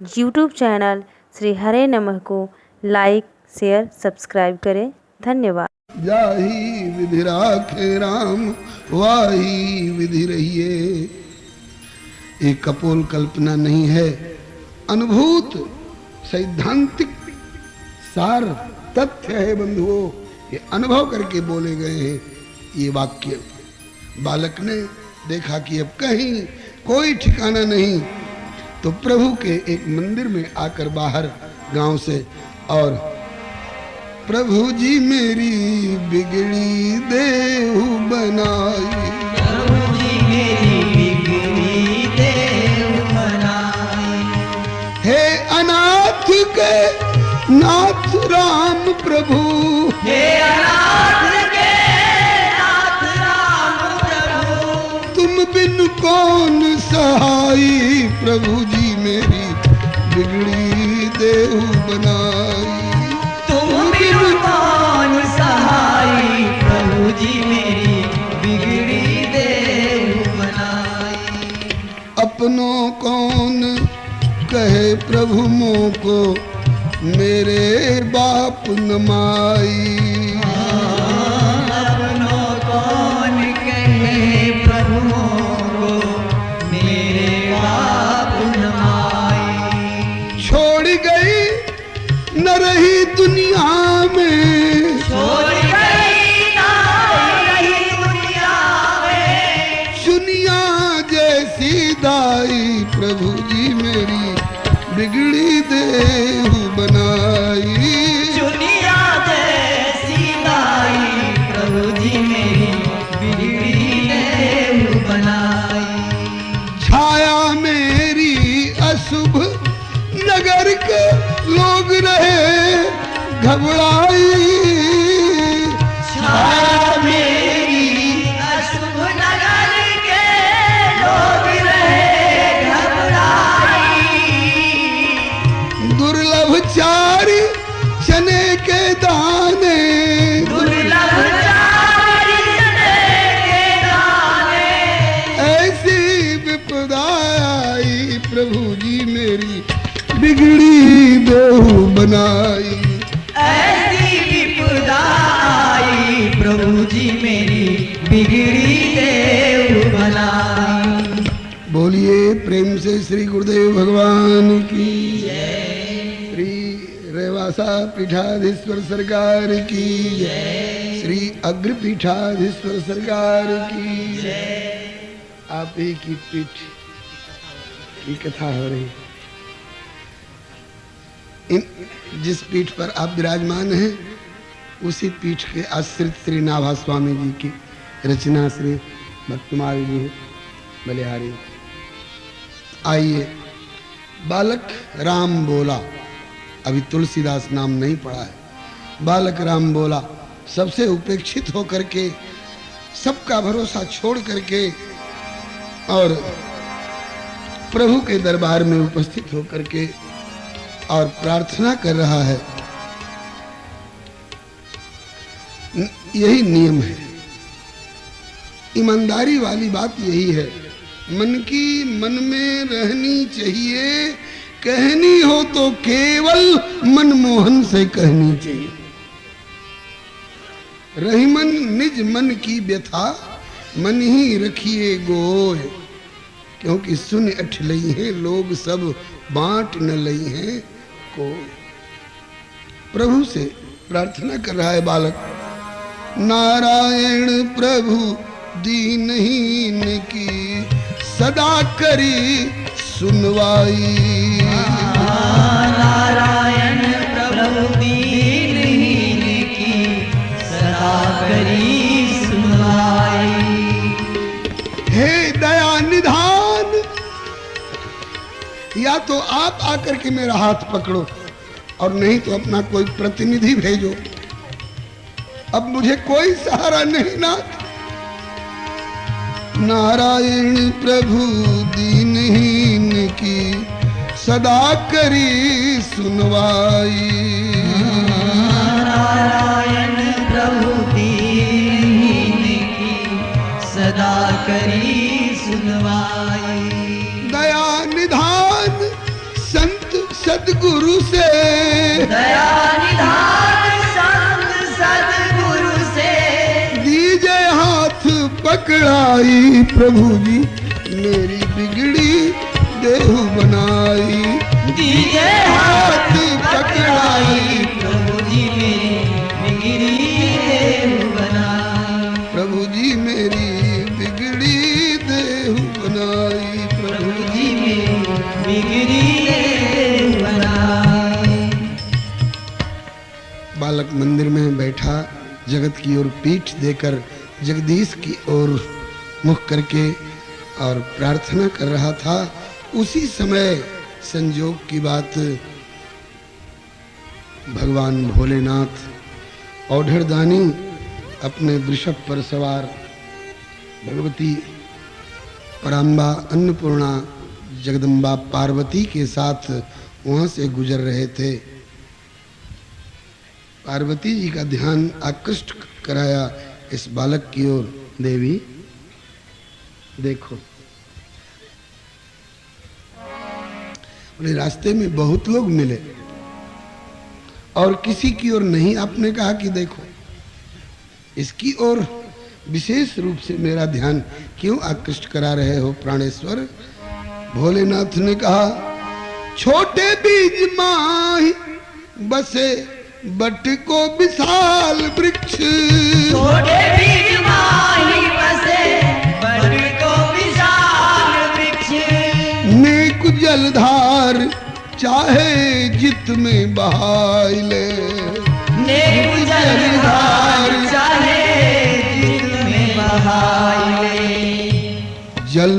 YouTube channel Shri हरे नमः को like share subscribe करें। धन्यवाद। जाही विधि राखे राम वाही विधि रहिए। ये कपोल कल्पना नहीं है, अनुभूत सैद्धांतिक सार तथ्य है बंधुओं। ये अनुभव करके बोले गए हैं ये वाक्य। बालक ने देखा कि अब कहीं कोई ठिकाना नहीं, तो प्रभु के एक मंदिर में आकर बाहर गांव से, और प्रभु जी मेरी बिगड़ी देहु बनाई, प्रभु जी मेरी बिगड़ी देहु बनाई। हे अनाथ के नाथ राम प्रभु, हे अनाथ के नाथ राम प्रभु, तुम बिन कौन सहाई, प्रभु जी मेरी बिगड़ी देहु बनाई। तुम बिन कौन सहाई, प्रभु जी मेरी बिगड़ी देहु बनाई। अपनों कौन कहे प्रभु मोको, मेरे बाप न माई। अपनों कौन कहे प्रभु को, मेरे बाप न माई। छोड़ गई न रही दुनिया में, छोड़ गई ना रही दुनिया में। सुनिया जैसी दाई, प्रभु जी मेरी बिगड़ी देहु बनाई। दुनिया जैसी दाई, प्रभु जी मेरी बिगड़ी देहु बनाई। छाया मेरी अशुभ नगर के लोग रहे घबराई। छाया मेरी अशुभ नगर के लोग रहे घबराई। दुर्लभ चारी चने के दाने, दुर्लभ चारी चने के दाने। ऐसी विपदा आई, प्रभु जी मेरी बिगड़ी देहु बनाई। ऐसी विपदा आई, प्रभु जी मेरी बिगड़ी देहु बनाई। बोलिए प्रेम से श्री गुरुदेव भगवान की, श्री रेवासा पीठाधीश्वर सरकार की, श्री अग्र पीठाधीश्वर सरकार की। आप ही की पीठ की कथा हो रही। जिस पीठ पर आप विराजमान हैं, उसी पीठ के आश्रित श्री नाभा स्वामी जी की रचना श्री भक्तमाल जी बलिहारी। आइए, बालक राम बोला। अभी तुलसीदास नाम नहीं पड़ा है। बालक राम बोला, सबसे उपेक्षित होकर के, सबका भरोसा छोड़ करके, और प्रभु के दरबार में उपस्थित होकर के और प्रार्थना कर रहा है। यही नियम है, ईमानदारी वाली बात यही है। मन की मन में रहनी चाहिए, कहनी हो तो केवल मनमोहन से कहनी चाहिए। रही मन निज मन की व्यथा, मन ही रखिए गोय, क्योंकि सुन अठ लई हैं लोग सब, बांट न लई हैं कोई। प्रभु से प्रार्थना कर रहा है बालक। नारायण प्रभु दीनहीन की, सदा करी सुनवाई। नारायण प्रभु दीनहीन की, सदा करी सुनवाई। हे दया निधान, या तो आप आकर के मेरा हाथ पकड़ो, और नहीं तो अपना कोई प्रतिनिधि भेजो। अब मुझे कोई सहारा नहीं नाथ। नारायण प्रभु दीनहीन की, सदा करी सुनवाई। नारायण प्रभु दीनहीन की, सदा करी सुनवाई। दया निधान संत सदगुरु से, दया निधान संत सदगुरु से, दीजे हाथ पकड़ाई प्रभु जी मेरी बिगड़ी देहु बनाई। दीजे हाथ पकड़ाई प्रभु जी मेरी बिगड़ी देहु बनाई। प्रभु जी मेरी बिगड़ी देहु बनाई। प्रभु जी मेरी बिगड़ी देहु बनाई। बालक मंदिर में बैठा जगत की ओर पीठ देकर जगदीश की ओर मुख करके और प्रार्थना कर रहा था। उसी समय संजोग की बात, भगवान भोलेनाथ औढ़रदानी अपने वृषभ पर सवार भगवती पराम्बा अन्नपूर्णा जगदम्बा पार्वती के साथ वहां से गुजर रहे थे। पार्वती जी का ध्यान आकृष्ट कराया इस बालक की ओर। देवी देखो, बोले रास्ते में बहुत लोग मिले और किसी की ओर नहीं आपने कहा कि देखो, इसकी ओर विशेष रूप से मेरा ध्यान क्यों आकृष्ट करा रहे हो प्राणेश्वर? भोलेनाथ ने कहा, छोटे बीज माही बसे बट को विशाल वृक्ष, छोटे बीज माही बसे बट को विशाल वृक्ष, नेक जलधार चाहे जित में बहाई ले, नेक जलधार चाहे जित में बहाई ले, जल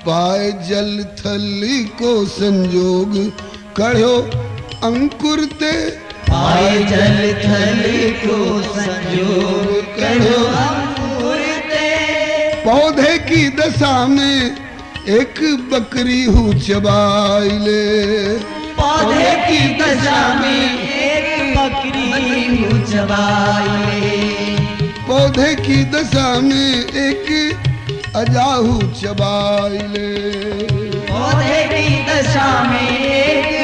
पाए जल थल को संजोग कढ़ो अंकुर ते, पाए जल थल को संजोग कढ़ो अंकुर ते, पौधे की दशा में एक बकरी हूँ चबाई ले, पौधे की दशा में एक बकरी हूँ चबाई ले, पौधे की दशा में एक अजाहू चबाई ले, पौधे की दशा में एक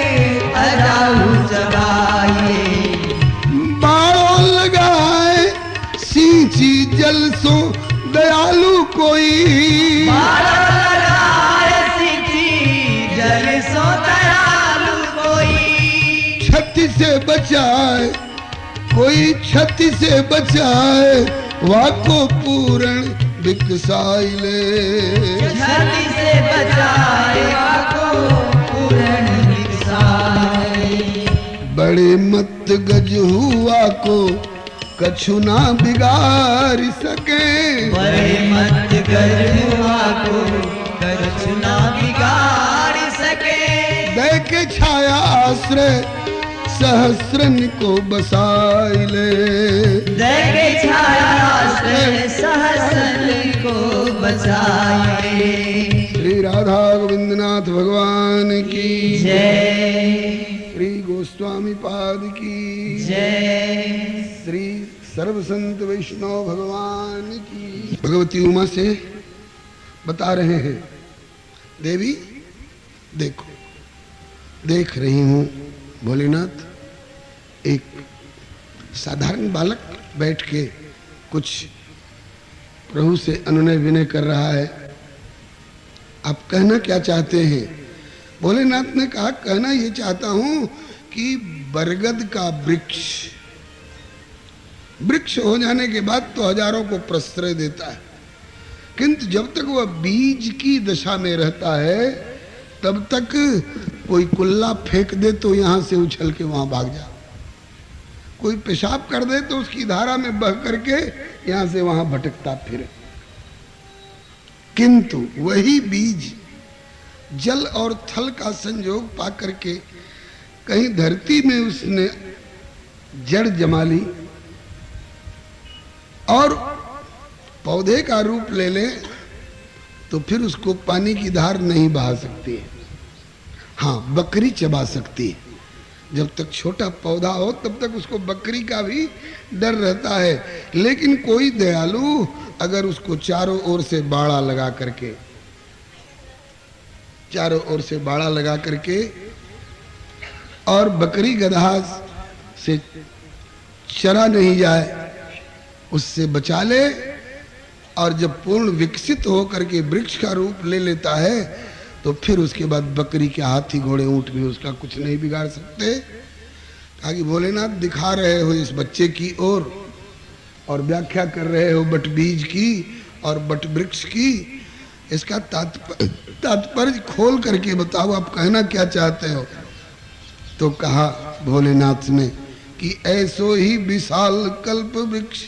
अजाहू चबाई ले, बाड़ों लगाए सींची जल सो दयालु कोई, बाड़ा लगाए सींची जल सो दयालु कोई, क्षति से बचाए कोई क्षति से बचाए वाको पूर्ण बिकसाई ले, क्षति से बचाए वाको पूर्ण बिकसाई, बड़े मत गज हुआ को कछु ना बिगाड़ सके, बड़े मत गरुआ को कछु ना बिगाड़ सके, दे के छाया आश्रय सहस्रन को बसाई ले, देखे छाया से सहस्रन को बचाए। श्री राधा गोविंदनाथ भगवान की जय, श्री गोस्वामी पाद की जय, श्री सर्व संत वैष्णव भगवान की। भगवती उमा से बता रहे हैं, देवी देखो, देख रही हूं भोलेनाथ एक साधारण बालक बैठ के कुछ प्रभु से अनुनय विनय कर रहा है। आप कहना क्या चाहते हैं? भोलेनाथ ने कहा, कहना ये चाहता हूं कि बरगद का वृक्ष हो जाने के बाद तो हजारों को प्रश्रय देता है, किंतु जब तक वह बीज की दशा में रहता है तब तक कोई कुल्ला फेंक दे तो यहां से उछल के वहां भाग जा, कोई पेशाब कर दे तो उसकी धारा में बह करके यहां से वहां भटकता फिरे। किंतु वही बीज जल और थल का संयोग पा करके कहीं धरती में उसने जड़ जमा ली और पौधे का रूप ले ले तो फिर उसको पानी की धार नहीं बहा सकती है। हाँ, बकरी चबा सकती है। जब तक छोटा पौधा हो तब तक उसको बकरी का भी डर रहता है, लेकिन कोई दयालु अगर उसको चारों ओर से बाड़ा लगा करके चारों ओर से बाड़ा लगा करके और बकरी गधा से चरा नहीं जाए उससे बचा ले, और जब पूर्ण विकसित हो करके वृक्ष का रूप ले लेता है तो फिर उसके बाद बकरी के हाथी घोड़े ऊंट भी उसका कुछ नहीं बिगाड़ सकते। कहा कि भोलेनाथ दिखा रहे हो इस बच्चे की ओर और व्याख्या कर रहे हो बट बीज की और बट वृक्ष की, इसका तात्पर्य खोल करके बताओ, आप कहना क्या चाहते हो। तो कहा भोलेनाथ ने कि ऐसो ही विशाल कल्प वृक्ष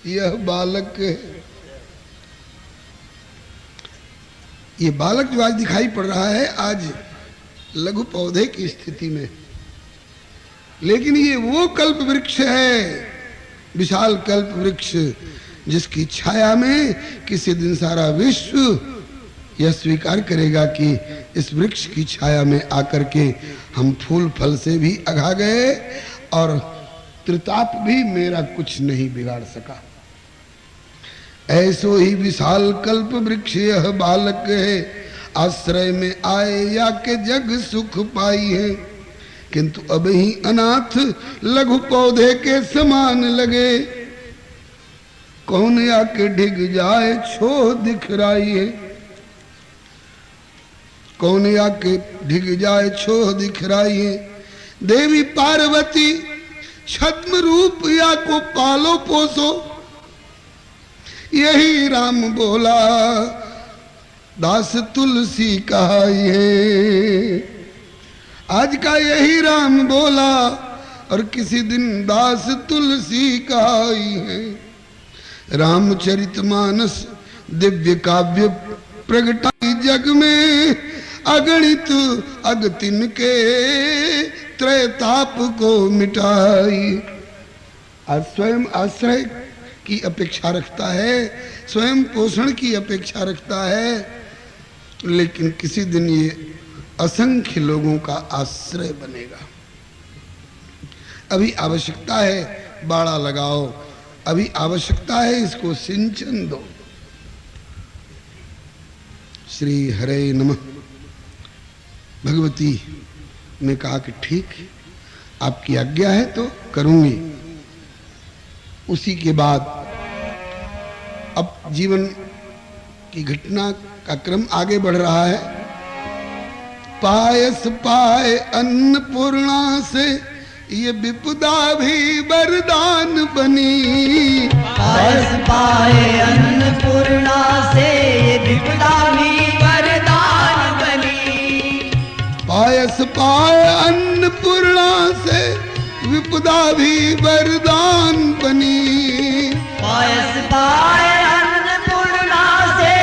यह बालक है। ये बालक जो आज दिखाई पड़ रहा है आज लघु पौधे की स्थिति में, लेकिन ये वो कल्प वृक्ष है, विशाल कल्प वृक्ष जिसकी छाया में किसी दिन सारा विश्व यह स्वीकार करेगा कि इस वृक्ष की छाया में आकर के हम फूल फल से भी अघा गए और त्रिताप भी मेरा कुछ नहीं बिगाड़ सका। ऐसो ही विशाल कल्प वृक्ष यह बालक है, आश्रय में आए या के जग सुख पाई है, किंतु अब ही अनाथ लघु पौधे के समान लगे। कौन आके ढिग जाए छो दिखराई है, कौन आके ढिग जाए छो दिखराई है। देवी पार्वती छद्म रूप या को पालो पोसो, यही राम बोला दास तुलसी कहाई है। आज का यही राम बोला और किसी दिन दास तुलसी कहाई है। रामचरितमानस दिव्य काव्य प्रगटाई जग में, अगणित अगतिन के त्रैताप को मिटाई। आज स्वयं आश्रय की अपेक्षा रखता है, स्वयं पोषण की अपेक्षा रखता है, लेकिन किसी दिन ये असंख्य लोगों का आश्रय बनेगा। अभी आवश्यकता है बाड़ा लगाओ, अभी आवश्यकता है इसको सिंचन दो। श्री हरे नमः। भगवती ने कहा कि ठीक आपकी आज्ञा है तो करूंगी। उसी के बाद अब जीवन की घटना का क्रम आगे बढ़ रहा है। पायस पाए अन्नपूर्णा से ये विपदा भी वरदान बनी। पायस पाए अन्नपूर्णा से ये विपदा भी वरदान बनी। पायस पाए अन्नपूर्णा से विपदा भी वरदान बनी। पायस पाए अन्नपूर्णा से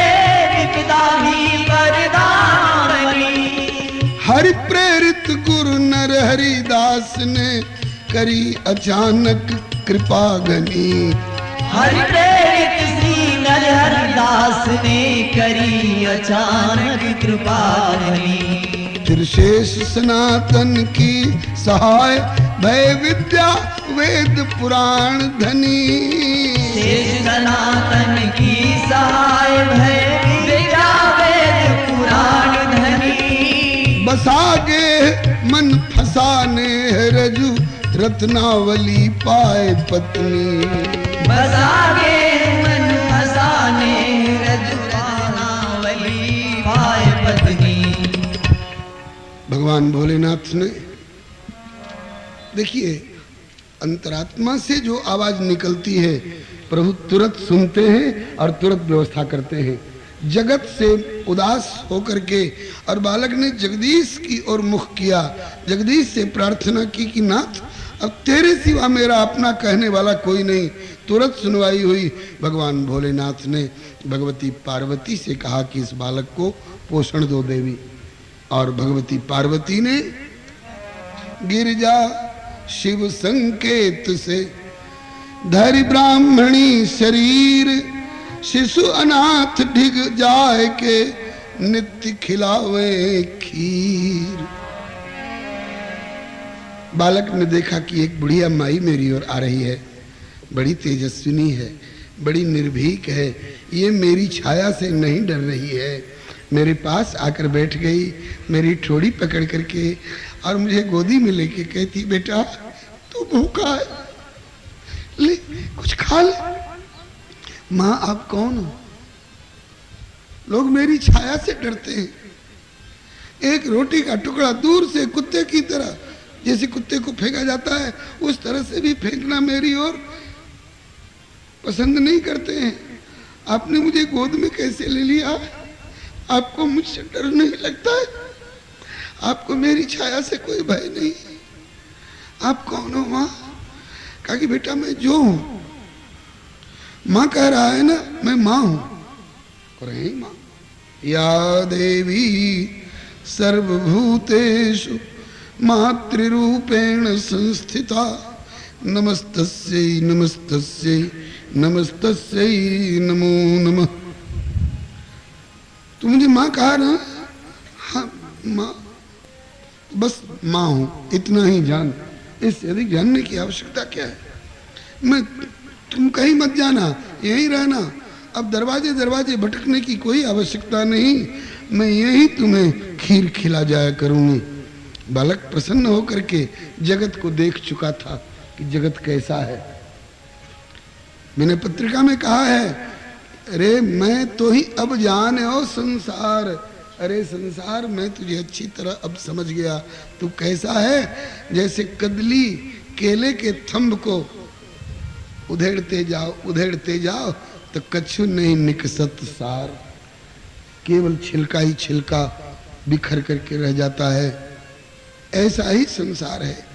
विपदा भी वरदान बनी। हरि प्रेरित गुरु नर हरिदास ने करी अचानक कृपा घनी। हरि प्रेरित श्री नर हरिदास ने करी अचानक कृपा घनी। फिर शेष सनातन की सहाय भय विद्या वेद पुराण धनी। शेष सनातन की सहाय भय विद्या वेद पुराण धनी। बसागे मन फसाने रजू रत्नावली पाए पत्नी। बसागे मन फसाने रजू रत्नावली पाए पत्नी। भगवान भोलेनाथ ने देखिए अंतरात्मा से जो आवाज निकलती है प्रभु तुरंत सुनते हैं और तुरंत व्यवस्था करते हैं। जगत से उदास होकर के और बालक ने जगदीश की ओर मुख किया, जगदीश से प्रार्थना की कि नाथ अब तेरे सिवा मेरा अपना कहने वाला कोई नहीं। तुरंत सुनवाई हुई। भगवान भोलेनाथ ने भगवती पार्वती से कहा कि इस बालक को पोषण दो देवी, और भगवती पार्वती ने गिरिजा शिव संकेत से धरि ब्राह्मणी शरीर शिशु अनाथ ढिग जाए के नित्य खिलावे खीर। बालक ने देखा कि एक बुढ़िया माई मेरी ओर आ रही है, बड़ी तेजस्विनी है, बड़ी निर्भीक है, ये मेरी छाया से नहीं डर रही है, मेरे पास आकर बैठ गई, मेरी ठोड़ी पकड़ करके और मुझे गोदी में लेके कहती, बेटा तू भूखा है, ले कुछ खा ले। माँ आप कौन हो? लोग मेरी छाया से डरते हैं। एक रोटी का टुकड़ा दूर से कुत्ते की तरह, जैसे कुत्ते को फेंका जाता है उस तरह से भी फेंकना मेरी ओर पसंद नहीं करते हैं। आपने मुझे गोद में कैसे ले लिया? आपको मुझसे डर नहीं लगता है? आपको मेरी छाया से कोई भय नहीं? आप कौन हो माँ? कहा कि बेटा मैं जो हूं। माँ कह रहा है ना मैं माँ हूं। कह माँ, या देवी सर्वभूतेषु मातृरूपेण संस्थिता नमस्तस्यै नमस्तस्यै नमस्तस्यै नमो नमः। तू मुझे माँ कहा ना? हाँ माँ, बस माँ हूं, इतना ही जान, इससे अधिक जानने की आवश्यकता क्या है? मैं तुम कहीं मत जाना, यहीं रहना। अब दरवाजे दरवाजे भटकने की कोई आवश्यकता नहीं, मैं यही तुम्हें खीर खिला जाया करूंगी। बालक प्रसन्न होकर के जगत को देख चुका था कि जगत कैसा है। मैंने पत्रिका में कहा है, अरे मैं तो ही अब जाने हो संसार। अरे संसार मैं तुझे अच्छी तरह अब समझ गया। तू कैसा है? जैसे कदली केले के थंब को उधेड़ते जाओ तो कछु नहीं निकसत सार, केवल छिलका ही छिलका बिखर करके रह जाता है। ऐसा ही संसार है।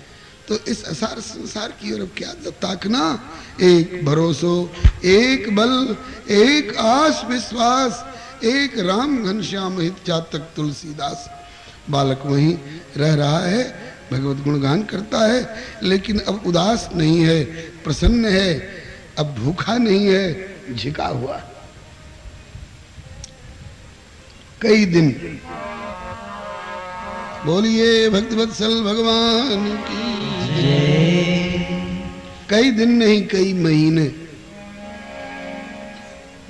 तो इस असार संसार की ओर क्या ताकना? एक भरोसो, एक बल, एक आस विश्वास, एक राम घनश्याम हित चातक तुलसीदास। बालक वहीं रह रहा है, भगवत गुणगान करता है, लेकिन अब उदास नहीं है, प्रसन्न है, अब भूखा नहीं है, झिका हुआ। कई दिन बोलिए भक्तवत्सल भगवान की कई दिन नहीं, कई महीने,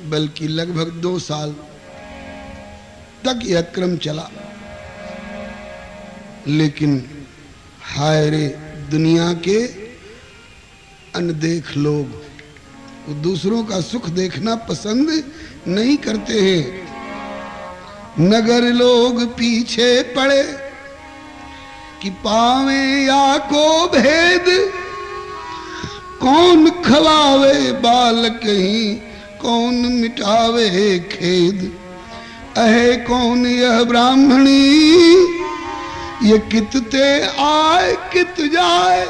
बल्कि लगभग 2 साल तक यह क्रम चला। लेकिन हाय रे, दुनिया के अनदेख लोग दूसरों का सुख देखना पसंद नहीं करते हैं। नगर लोग पीछे पड़े कि पावे या को भेद, कौन खवावे बालक ही, कौन मिटावे खेद। अहे कौन यह ब्राह्मणी, ये कितते आए कित जाए,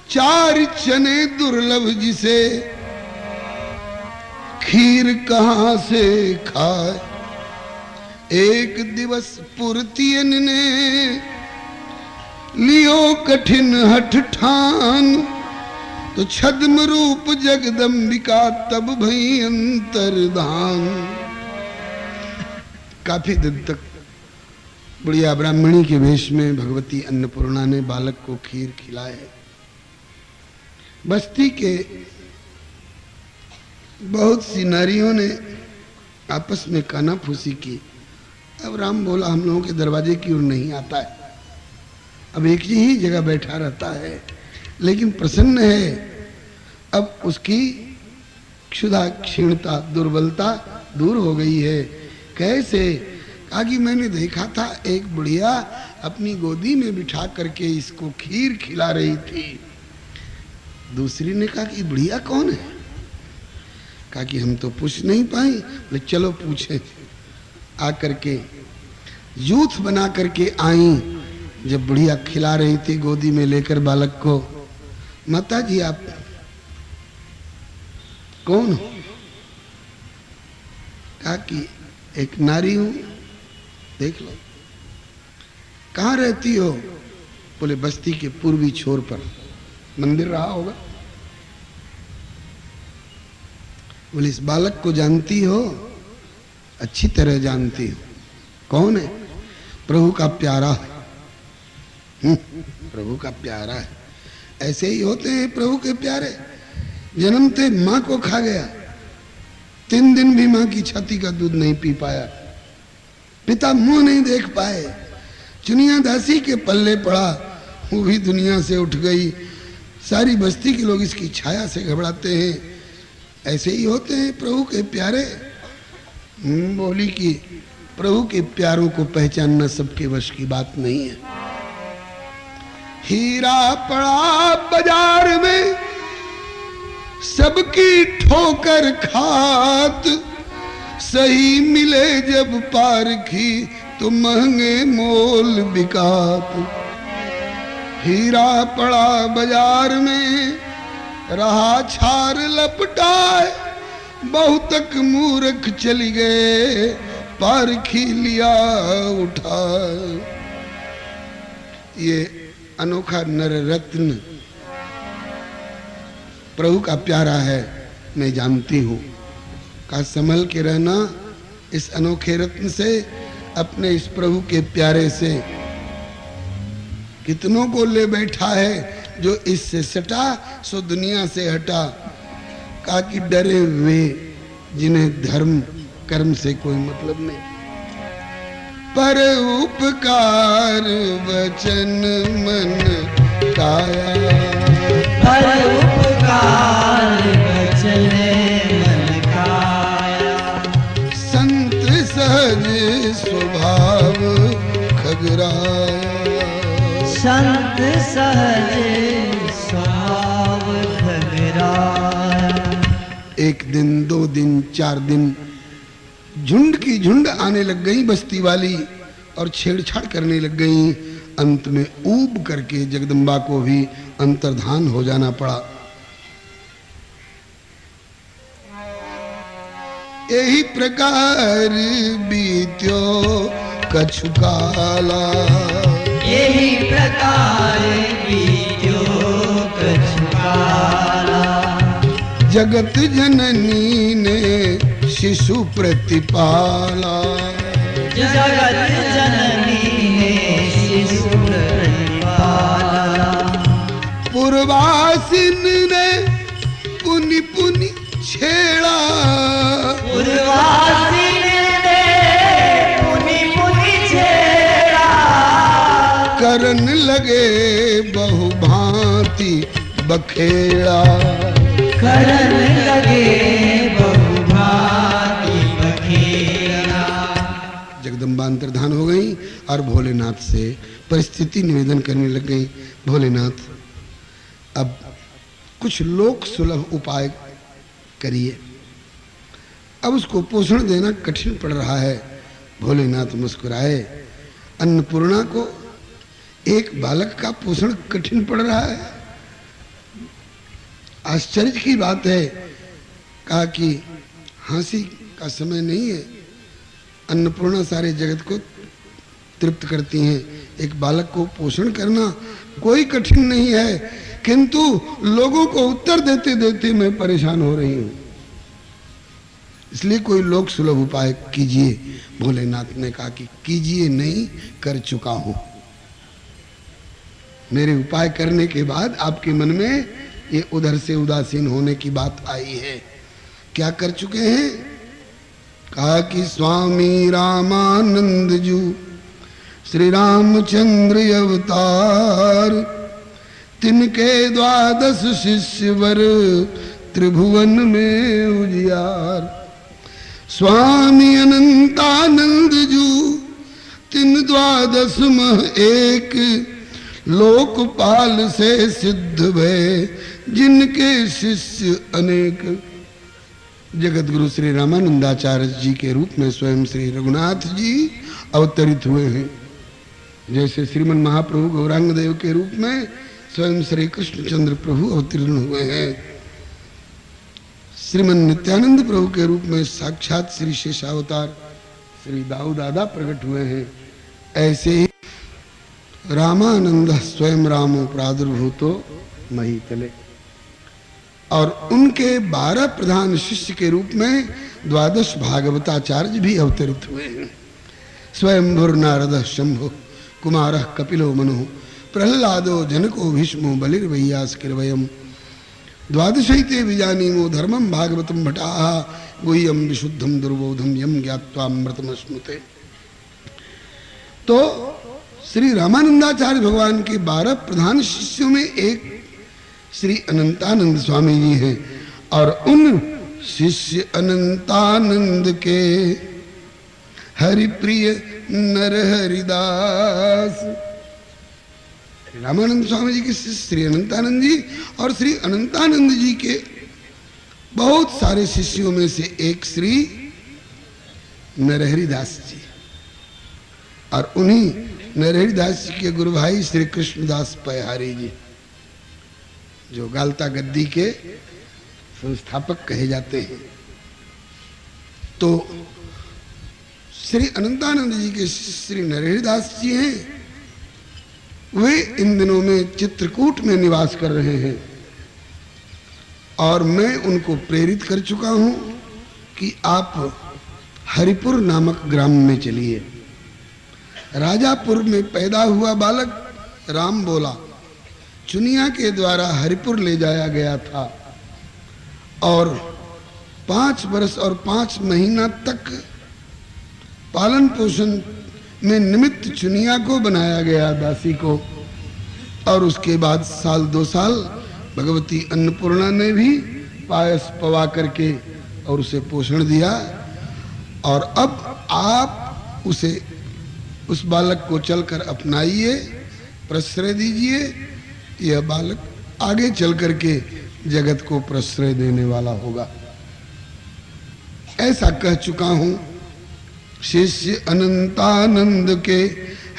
4 चने दुर्लभ जिसे, खीर कहां से खाए। एक दिवस पुरतियन ने लियो कठिन हठ ठान, तो छद्म रूप जगदम्बिका तब भई अंतर्धान। काफी दिन तक बुढ़िया ब्राह्मणी के वेश में भगवती अन्नपूर्णा ने बालक को खीर खिलाए। बस्ती के बहुत सी नारियों ने आपस में कानाफूसी की। अब राम बोला हम लोगों के दरवाजे की ओर नहीं आता है, अब एक ही जगह बैठा रहता है, लेकिन प्रसन्न है। अब उसकी क्षुधा, क्षीणता, दुर्बलता दूर हो गई है। कैसे? कहा कि मैंने देखा था एक बुढ़िया अपनी गोदी में बिठा करके इसको खीर खिला रही थी। दूसरी ने कहा कि बुढ़िया कौन है? कहा कि हम तो पूछ नहीं पाए। बोले चलो पूछे। आकर के यूथ बना करके आई। जब बुढ़िया खिला रही थी गोदी में लेकर बालक को, माता जी आप कौन हो? कहा कि एक नारी हूं, देख लो। कहाँ रहती हो? बोले बस्ती के पूर्वी छोर पर मंदिर रहा होगा। बोले इस बालक को जानती हो? अच्छी तरह जानती हो। कौन है? प्रभु का प्यारा है। प्रभु का प्यारा है। ऐसे ही होते हैं प्रभु के प्यारे। जन्मते माँ को खा गया, 3 दिन भी माँ की छाती का दूध नहीं पी पाया। पिता मुंह नहीं देख पाए, चुनिया दासी के पल्ले पड़ा, वो भी दुनिया से उठ गई। सारी बस्ती के लोग इसकी छाया से घबराते हैं। ऐसे ही होते हैं प्रभु के प्यारे। बोली कि प्रभु के प्यारों को पहचानना सबके वश की बात नहीं है। हीरा पड़ा बाजार में, सबकी ठोकर खात, सही मिले जब पारखी तो महंगे मोल बिकात। हीरा पड़ा बाजार में, रहा छार लपटाए, बहुतक मूर्ख चली गए, पारखी लिया उठा। ये अनोखा नर रत्न प्रभु का प्यारा है, मैं जानती हूं। का संभल के रहना इस अनोखे रत्न से, अपने इस प्रभु के प्यारे से। कितनों को ले बैठा है जो इससे सटा सो दुनिया से हटा। कहा कि डरे वे जिन्हें धर्म कर्म से कोई मतलब नहीं, पर उपकार वचन मन काया। पर उपकार वचन मन काया। संत सहज स्वभाव खगराया। संत सहज स्वभाव खगराया। एक दिन, 2 दिन, 4 दिन झुंड की झुंड आने लग गई बस्ती वाली और छेड़छाड़ करने लग गई। अंत में ऊब करके जगदम्बा को भी अंतर्धान हो जाना पड़ा। यही प्रकार बीत्यो कछु काला। यही प्रकार बीत्यो कछु काला। जगत जननी ने शिशु प्रतिपाला। जगत जननी ने शिशु प्रतिपाला। पूर्वासिन ने पुनि पुनि छेड़ा। पूर्वासिन ने पुनि पुनि छेड़ा। करन लगे बहुभांति बखेड़ा। करन लगे बहुभांति बखेड़ा। जगदम्बा अंतर्धान हो गई और भोलेनाथ से परिस्थिति निवेदन करने लग गई। भोलेनाथ, अब कुछ लोक सुलभ उपाय करिए, अब उसको पोषण देना कठिन पड़ रहा है। भोलेनाथ मुस्कुराए। अन्नपूर्णा को एक बालक का पोषण कठिन पड़ रहा है। आश्चर्य की बात है। कहा कि हंसी का समय नहीं है। अन्नपूर्णा सारे जगत को तृप्त करती हैं। एक बालक को पोषण करना कोई कठिन नहीं है, किंतु लोगों को उत्तर देते देते मैं परेशान हो रही हूं, इसलिए कोई लोक सुलभ उपाय कीजिए। भोलेनाथ ने कहा कि कीजिए नहीं, कर चुका हूं। मेरे उपाय करने के बाद आपके मन में ये उधर से उदासीन होने की बात आई है। क्या कर चुके हैं? कहा कि स्वामी रामानंद जू श्री रामचंद्र अवतार, तिनके 12 शिष्य वर त्रिभुवन में उजियार। स्वामी अनंतानंद जू तिन 12 मह एक, लोकपाल से सिद्ध भय जिनके शिष्य अनेक। जगत गुरु श्री रामानंदाचार्य जी के रूप में स्वयं श्री रघुनाथ जी अवतरित हुए हैं। जैसे श्रीमन महाप्रभु गौरांग देव के रूप में स्वयं श्री कृष्णचंद्र प्रभु अवतीर्ण हुए हैं। श्रीमन नित्यानंद प्रभु के रूप में साक्षात श्री शेषावतार श्री दाऊ दादा प्रकट हुए हैं। ऐसे ही रामानंद स्वयं रामो प्रादुर्भूतो महीतले, और उनके 12 प्रधान शिष्य के रूप में 12 भागवताचार्य भी अवतरित हुए हैं। स्वयं नारद शंभु कुमार कपिलो मनु प्रहलादो जनको भीष्मो बलिर्वैयास किरवयम। 12 विजानीमो धर्मम भागवतम भटा गुह्यम विशुद्धम दुर्बोधम यम ज्ञात्वा अमृतमश्नुते। तो श्री रामानंदाचार्य भगवान के 12 प्रधान शिष्यों में एक श्री अनंतानंद स्वामी जी हैं, और उन शिष्य अनंतानंद के हरिप्रिय नर हरिदास। रामानंद स्वामी जी के शिष्य श्री अनंतानंद जी और श्री अनंतानंद जी के बहुत सारे शिष्यों में से एक श्री नरहरिदास जी, और उन्हीं नरहरिदास जी के गुरु भाई श्री कृष्णदास पयहारी जी, जो गालता गद्दी के संस्थापक कहे जाते हैं। तो श्री अनंतानंद जी के श्री नरहरिदास जी हैं, वे इन दिनों में चित्रकूट में निवास कर रहे हैं, और मैं उनको प्रेरित कर चुका हूं कि आप हरिपुर नामक ग्राम में चलिए। राजापुर में पैदा हुआ बालक राम बोला चुनिया के द्वारा हरिपुर ले जाया गया था, और 5 वर्ष और 5 महीना तक पालन पोषण में निमित्त चुनिया को बनाया गया, दासी को, और उसके बाद 2 साल भगवती अन्नपूर्णा ने भी पायस पवा करके और उसे पोषण दिया, और अब आप उसे उस बालक को चलकर अपनाइए, प्रश्रय दीजिए। यह बालक आगे चल करके जगत को प्रश्रय देने वाला होगा, ऐसा कह चुका हूं। शिष्य अनंतानंद के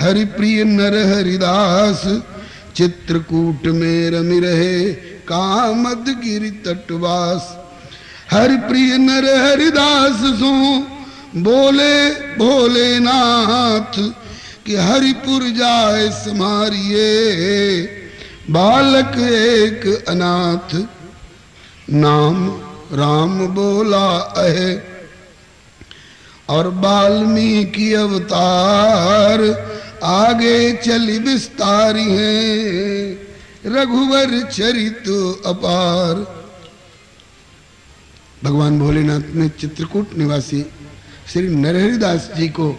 हरिप्रिय नर हरिदास, चित्रकूट में रमि रहे कामद गिरि तटवास। हरिप्रिय नर हरिदास सो बोले भोलेनाथ, कि हरिपुर जाए समारिए बालक एक अनाथ। नाम राम बोला है और वाल्मीकि अवतार, आगे चली विस्तारी है रघुवर चरित अपार। भगवान भोलेनाथ ने चित्रकूट निवासी श्री नरहरिदास जी को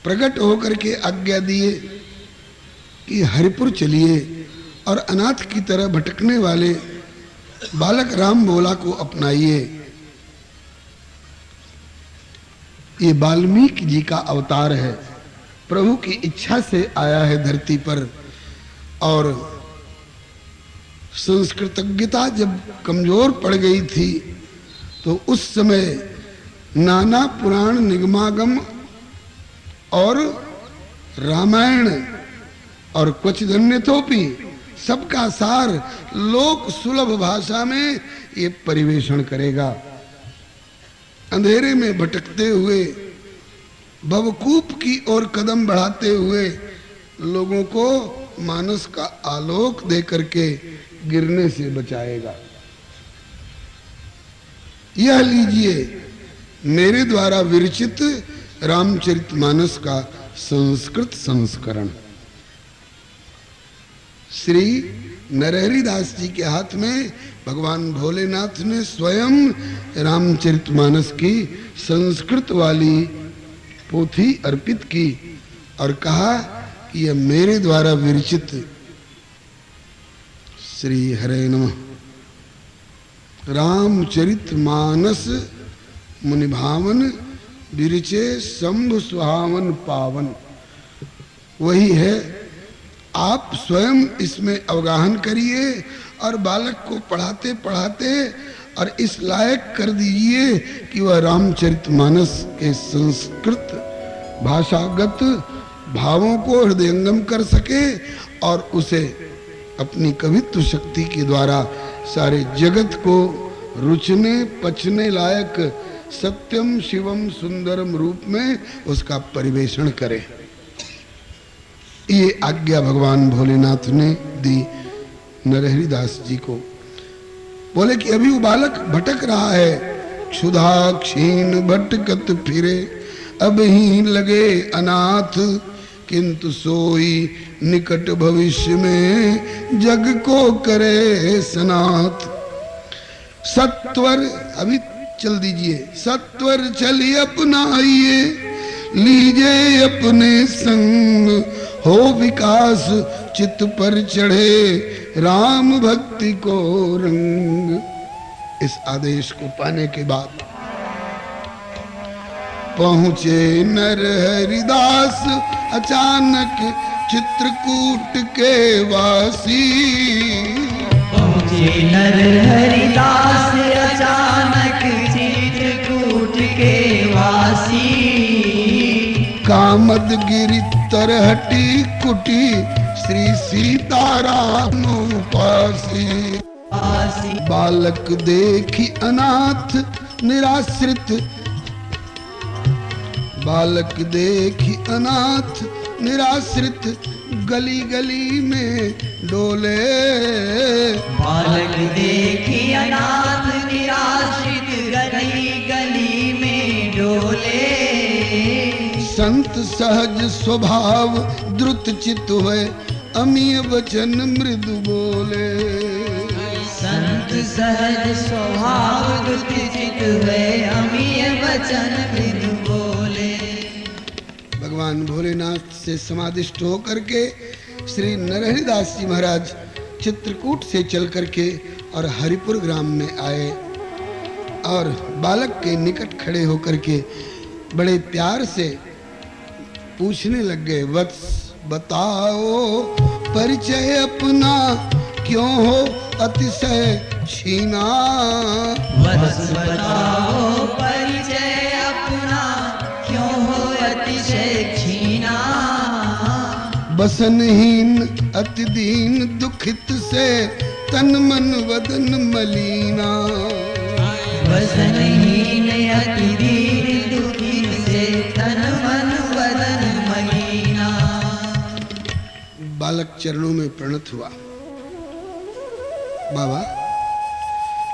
प्रकट होकर के आज्ञा दिए कि हरिपुर चलिए और अनाथ की तरह भटकने वाले बालक राम बोला को अपनाइए। ये वाल्मीकि जी का अवतार है, प्रभु की इच्छा से आया है धरती पर। और संस्कृतज्ञता जब कमजोर पड़ गई थी तो उस समय नाना पुराण निगमागम और रामायण और क्वचिदन्यतोपि सबका सार लोक सुलभ भाषा में ये परिवेषण करेगा। अंधेरे में भटकते हुए भवकूप की ओर कदम बढ़ाते हुए लोगों को मानस का आलोक दे करके गिरने से बचाएगा। यह लीजिए मेरे द्वारा विरचित रामचरितमानस का संस्कृत संस्करण। श्री नरहरिदास जी के हाथ में भगवान भोलेनाथ ने स्वयं रामचरितमानस की संस्कृत वाली पोथी अर्पित की और कहा कि यह मेरे द्वारा विरचित। श्री हरे नमः। रामचरितमानस मुनि भावन विरचे शंभु सुहावन पावन, वही है। आप स्वयं इसमें अवगाहन करिए और बालक को पढ़ाते पढ़ाते और इस लायक कर दीजिए कि वह रामचरितमानस के संस्कृत भाषागत भावों को हृदयंगम कर सके और उसे अपनी कवित्व शक्ति के द्वारा सारे जगत को रुचने पचने लायक सत्यम शिवम सुंदरम रूप में उसका परिवेषण करे। ये आज्ञा भगवान भोलेनाथ ने दी नरहरिदास जी को। बोले कि अभी वो बालक भटक रहा है, क्षुधा क्षीण भटकत फिरे अब ही लगे अनाथ, किंतु सोई निकट भविष्य में जग को करे सनाथ। सत्वर, अभी चल दीजिए, सत्वर चलिए अपनाइए लीजे अपने संग, हो विकास चित्त पर चढ़े राम भक्ति को रंग। इस आदेश को पाने के बाद पहुंचे नर हरिदास अचानक चित्रकूट के वासी। पहुंचे नर हरिदास अचानक चित्रकूट के वासी। कामदगिरि तरहटी कुटी श्री सीताराम पासी। बालक देखी अनाथ निराश्रित, बालक देखी अनाथ निराश्रित गली गली में डोले। बालक देखी अनाथ निराश्रित गली गली में डोले। संत सहज स्वभाव द्रुत चित हुए, अमीय वचन मृदु बोले। संत सहज स्वभाव द्रुत चित हुए, अमीय वचन मृदु बोले। भगवान भोलेनाथ से समादिष्ट होकर के श्री नरहरिदास जी महाराज चित्रकूट से चल करके और हरिपुर ग्राम में आए और बालक के निकट खड़े होकर के बड़े प्यार से पूछने लग गए, वत्स बताओ परिचय अपना, क्यों हो अतिशय छीना। वत्स बताओ परिचय अपना, क्यों हो अतिशय छीना। बसनहीन अति दीन दुखित से, तन मन वदन मलीना। बसनहीन अति दीन दुखित से, तन मन वदन मलीना। बालक चरणों में प्रणत हुआ। बाबा,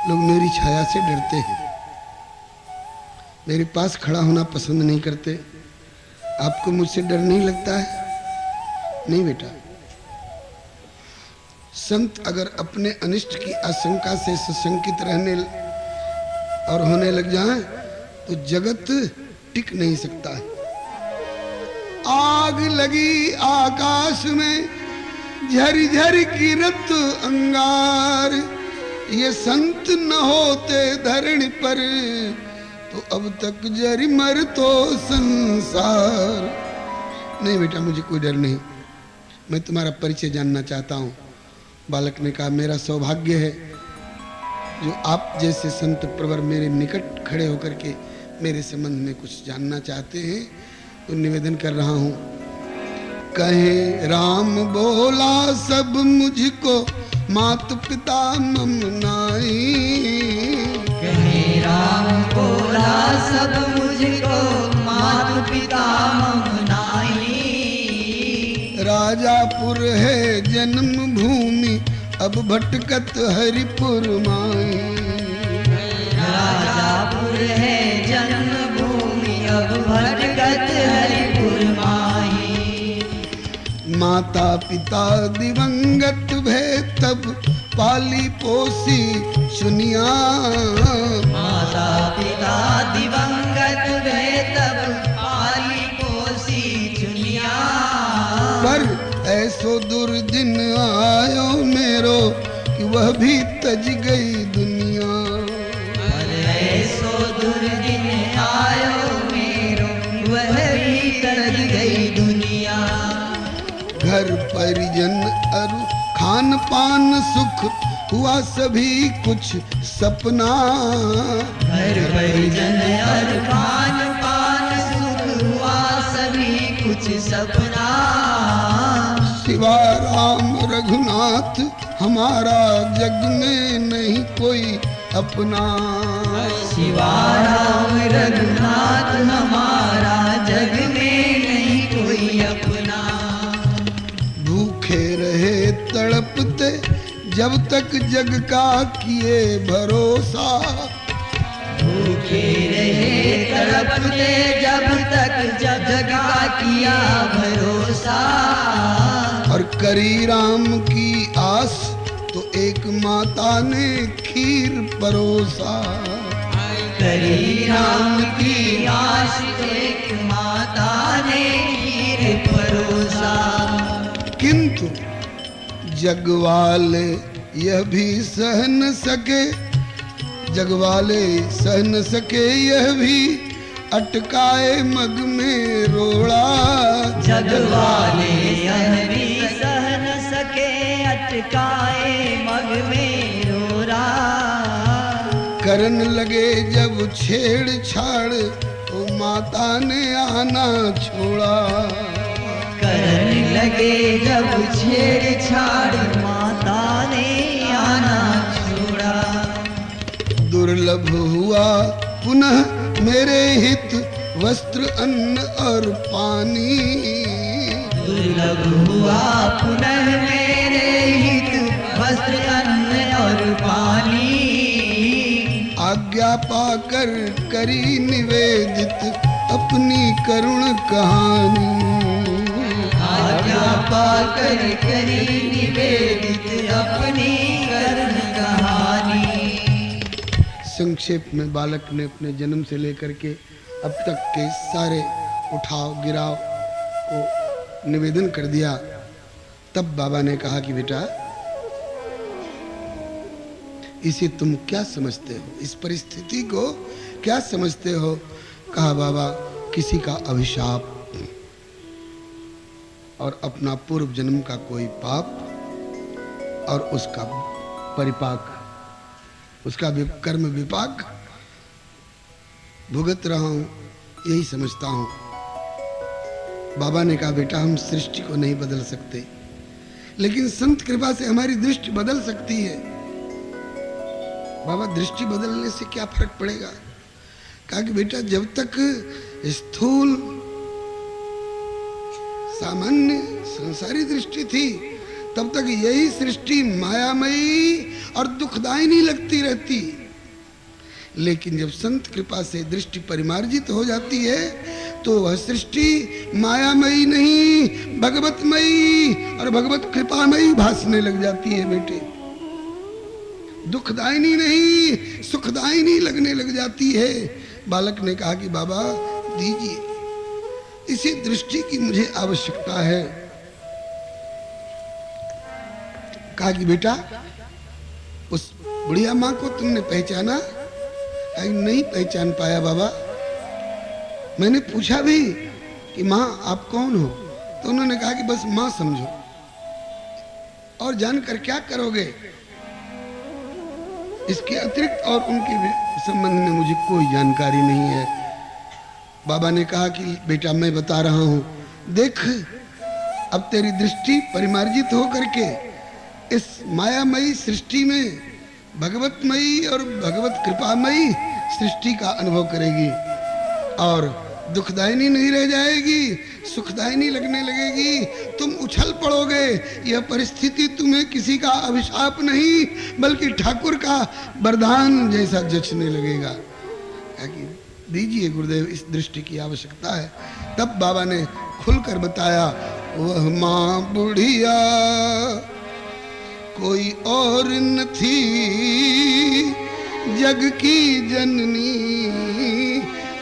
लोग मेरी छाया से डरते हैं, मेरे पास खड़ा होना पसंद नहीं करते। आपको मुझसे डर नहीं लगता है? नहीं बेटा, संत अगर अपने अनिष्ट की आशंका से सशंकित रहने और होने लग जाए तो जगत टिक नहीं सकता है। आग लगी आकाश में, झरी झरी गिरत अंगार। ये संत न होते धरणी पर, तो अब तक जरी मर तो संसार। नहीं बेटा, मुझे कोई डर नहीं, मैं तुम्हारा परिचय जानना चाहता हूँ। बालक ने कहा, मेरा सौभाग्य है जो आप जैसे संत प्रवर मेरे निकट खड़े होकर के मेरे संबंध में कुछ जानना चाहते हैं, तो निवेदन कर रहा हूँ। कहे राम बोला सब मुझको, मात पिता मम नाई। कहे राम बोला सब मुझको, मात पिता मम नाई। राजापुर है जन्म भूमि, अब भटकत हरिपुर माई। राजापुर है जन्म भूमि, अब भटकत हरिपुर माई। माता पिता दिवंगत भय, तब पाली पोसी चुनिया। माता पिता दिवंगत भय, तब पाली पोसी चुनिया। पर ऐसो दुर्दिन आयो मेरो, कि वह भी तज गई दुनिया। पर ऐसो दुर्दिन आयो मेरो, वह भी तज गई दुनिया। घर परिजन अरु खान पान सुख, हुआ सभी कुछ सपना। घर परिजन और खान पान सुख, हुआ सभी कुछ सपना। सिवा राम रघुनाथ हमारा, जग में नहीं कोई अपना। सिवा राम रघुनाथ हमारा, जग में नहीं कोई अपना। भूखे रहे तड़पते, जब तक जग का किए भरोसा। भूखे रहे तड़पते, जब तक जग का किया भरोसा। और करी राम की आस, तो एक माता ने खीर परोसा। करी राम की आस, एक माता परोसा। किंतु जग वाले यह भी सह न सके, जग वाले सह न सके यह भी अटकाए मग में रोड़ा। जग वाले यह भी सह न सके अटकाए मग में रोड़ा। करन लगे जब छेड़छाड़ तो माता ने आना छोड़ा। करने लगे जब छेड़छाड़ माता ने आना छोड़ा। दुर्लभ हुआ पुनः मेरे हित वस्त्र अन्न और पानी। दुर्लभ हुआ पुनः मेरे हित वस्त्र अन्न और पानी। आज्ञा पाकर करी निवेदित अपनी करुण कहानी। आज्ञा पाकर करी निवेदित अपनी करुण कहानी। संक्षेप में बालक ने अपने जन्म से लेकर के अब तक के सारे उठाव गिराव को निवेदन कर दिया। तब बाबा ने कहा कि बेटा इसे तुम क्या समझते हो, इस परिस्थिति को क्या समझते हो? कहा बाबा किसी का अभिशाप और अपना पूर्व जन्म का कोई पाप और उसका परिपाक, उसका कर्म विपाक भुगत रहा हूं, यही समझता हूं। बाबा ने कहा बेटा हम सृष्टि को नहीं बदल सकते, लेकिन संत कृपा से हमारी दृष्टि बदल सकती है। बाबा दृष्टि बदलने से क्या फर्क पड़ेगा? कहा कि बेटा जब तक स्थूल सामान्य संसारी दृष्टि थी तब तक यही सृष्टि मायामयी और दुखदायिनी लगती रहती, लेकिन जब संत कृपा से दृष्टि परिमार्जित हो जाती है तो वह सृष्टि मायामयी नहीं भगवतमयी और भगवत कृपामयी भासने लग जाती है। बेटे दुखदायिनी नहीं सुखदायिनी लगने लग जाती है। बालक ने कहा कि बाबा दीजिए, इसी दृष्टि की मुझे आवश्यकता है। कहा कि बेटा उस बुढ़िया माँ को तुमने पहचाना? नहीं पहचान पाया बाबा। मैंने पूछा भी कि माँ आप कौन हो, तो उन्होंने कहा कि बस माँ समझो, और जानकर क्या करोगे? इसके अतिरिक्त और उनके संबंध में मुझे कोई जानकारी नहीं है। बाबा ने कहा कि बेटा मैं बता रहा हूं, देख अब तेरी दृष्टि परिमार्जित होकर के इस मायामयी सृष्टि में भगवतमयी और भगवत कृपामयी सृष्टि का अनुभव करेगी और दुखदायिनी नहीं रह जाएगी, सुखदायिनी लगने लगेगी। तुम उछल पड़ोगे। यह परिस्थिति तुम्हें किसी का अभिशाप नहीं बल्कि ठाकुर का वरदान जैसा जचने लगेगा। दीजिए गुरुदेव, इस दृष्टि की आवश्यकता है। तब बाबा ने खुलकर बताया, वह माँ बुढ़िया कोई और न थी, जग की जननी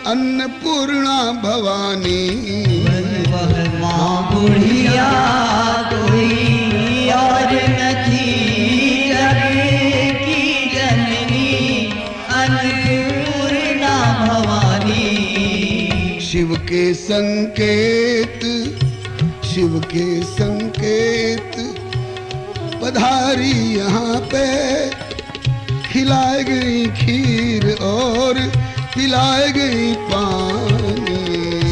अन्नपूर्णा भवानी। वह माँ बुढ़िया कोई और न थी, जग की जननी अन्नपूर्णा भवानी। शिव के संकेत, शिव के संकेत पधारी यहाँ पे, खिलाई गई खीर और पिलाई गई पानी।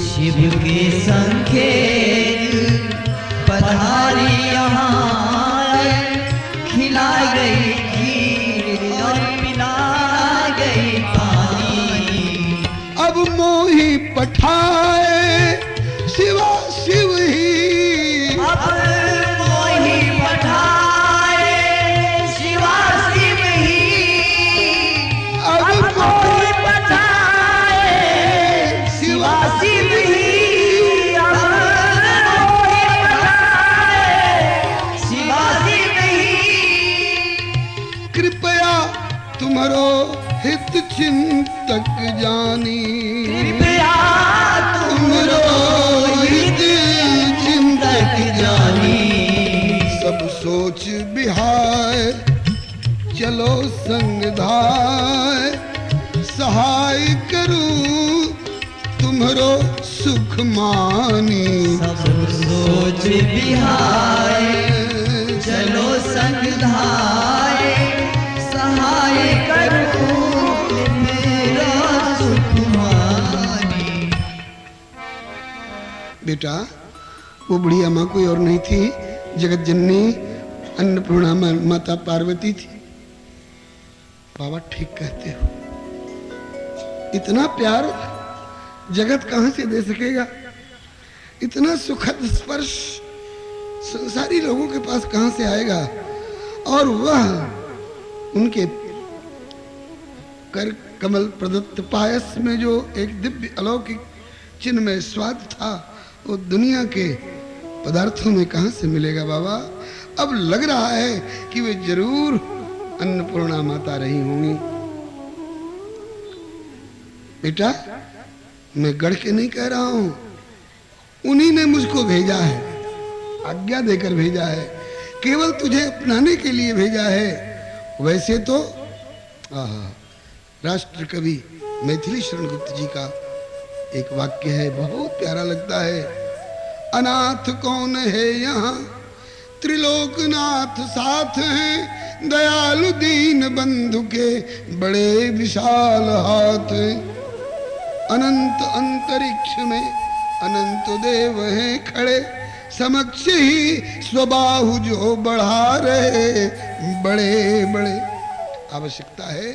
शिव के संकेत पधारी यहाँ, खिलाई गई खीर और पिलाई गई पानी। अब मोही पठाए शिवा शिव ही, अब मोही पठाए शिवा शिव ही। अब मोही पठाए शिवा शिव ही। अब मोही पठाए शिवा शिव ही। कृपया तुम्हारो हित चिंतक जानी, कृपया तुम्हारो हित जानी। सब सोच बिहाय चलो संग धाय, सहाय करूं तुम्हारो सुख मानी। सब सोच बिहाय चलो संग धाय, सहाय करूं मेरा सुख मानी। बेटा वो बुढ़िया माँ कोई और नहीं थी, जगत जननी अन्नपूर्णा माता पार्वती थी। बाबा ठीक कहते हो, इतना प्यार जगत कहां से दे सकेगा? इतना सुखद स्पर्श संसारी लोगों के पास कहां से आएगा? और वह उनके कर कमल प्रदत्त पायस में जो एक दिव्य अलौकिक चिन्ह में स्वाद था, वो दुनिया के पदार्थों में कहां से मिलेगा बाबा? अब लग रहा है कि वे जरूर अन्नपूर्णा माता रही होंगी। बेटा मैं गढ़ के नहीं कह रहा हूं, उन्हीं ने मुझको भेजा है, आज्ञा देकर भेजा है, केवल तुझे अपनाने के लिए भेजा है। वैसे तो राष्ट्र कवि मैथिली शरण गुप्त जी का एक वाक्य है, बहुत प्यारा लगता है। अनाथ कौन है यहाँ त्रिलोकनाथ साथ हैं, दयालु दीन बंधु के बड़े विशाल हाथ। अनंत अंतरिक्ष में अनंत देव हैं खड़े, समक्ष ही स्वबाहु जो बढ़ा रहे बड़े बड़े। आवश्यकता है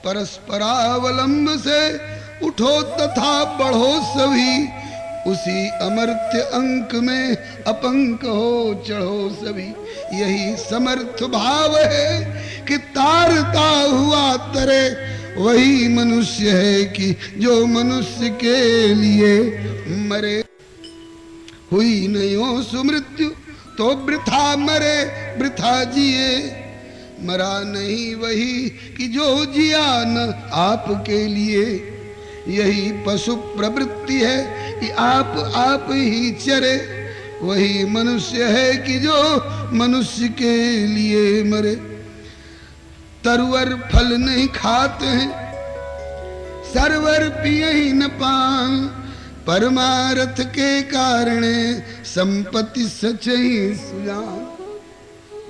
परस्परावलंब से उठो तथा बढ़ो सभी, उसी अमर्त्य अंक में अपंक हो चढ़ो सभी। यही समर्थ भाव है कि तारता हुआ तरे, वही मनुष्य है कि जो मनुष्य के लिए मरे। हुई नयो सुमृत्यु तो वृथा मरे वृथा जिए, मरा नहीं वही कि जो जिया न आपके लिए। यही पशु प्रवृत्ति है कि आप ही चरे, वही मनुष्य है कि जो मनुष्य के लिए मरे। तरवर फल नहीं खाते हैं, सरवर पिए ही न पान, परमार्थ के कारण संपत्ति सच ही सुजान।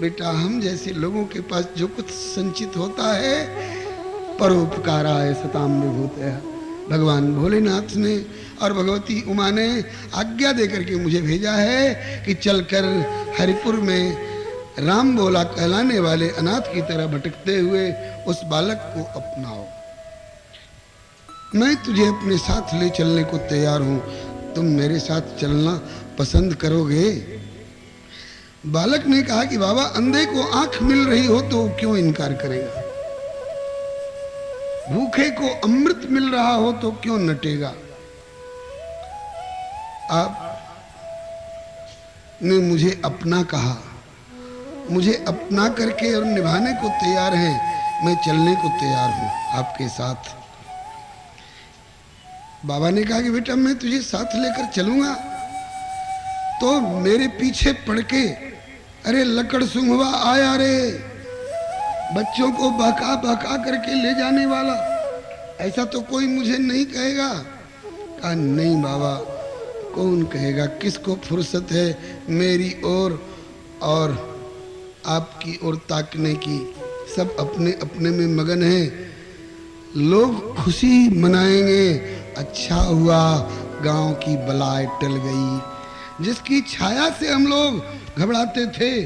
बेटा हम जैसे लोगों के पास जो कुछ संचित होता है, परोपकाराय सताम विभूतयः, भगवान भोलेनाथ ने और भगवती उमा ने आज्ञा देकर के मुझे भेजा है कि चलकर हरिपुर में राम बोला कहलाने वाले अनाथ की तरह भटकते हुए उस बालक को अपनाओ। मैं तुझे अपने साथ ले चलने को तैयार हूं, तुम मेरे साथ चलना पसंद करोगे? बालक ने कहा कि बाबा अंधे को आंख मिल रही हो तो क्यों इनकार करेगा, भूखे को अमृत मिल रहा हो तो क्यों नटेगा। आप ने मुझे अपना कहा, मुझे अपना करके और निभाने को तैयार हैं, मैं चलने को तैयार हूं आपके साथ। बाबा ने कहा कि बेटा मैं तुझे साथ लेकर चलूंगा तो मेरे पीछे पड़ के, अरे लकड़ सुंघवा आया रे, बच्चों को बहका बहका करके ले जाने वाला, ऐसा तो कोई मुझे नहीं कहेगा। कहा नहीं बाबा, कौन कहेगा, किसको फुर्सत है मेरी ओर और आपकी ओर ताकने की, सब अपने अपने में मगन हैं। लोग खुशी मनाएंगे, अच्छा हुआ गांव की बलाय टल गई, जिसकी छाया से हम लोग घबराते थे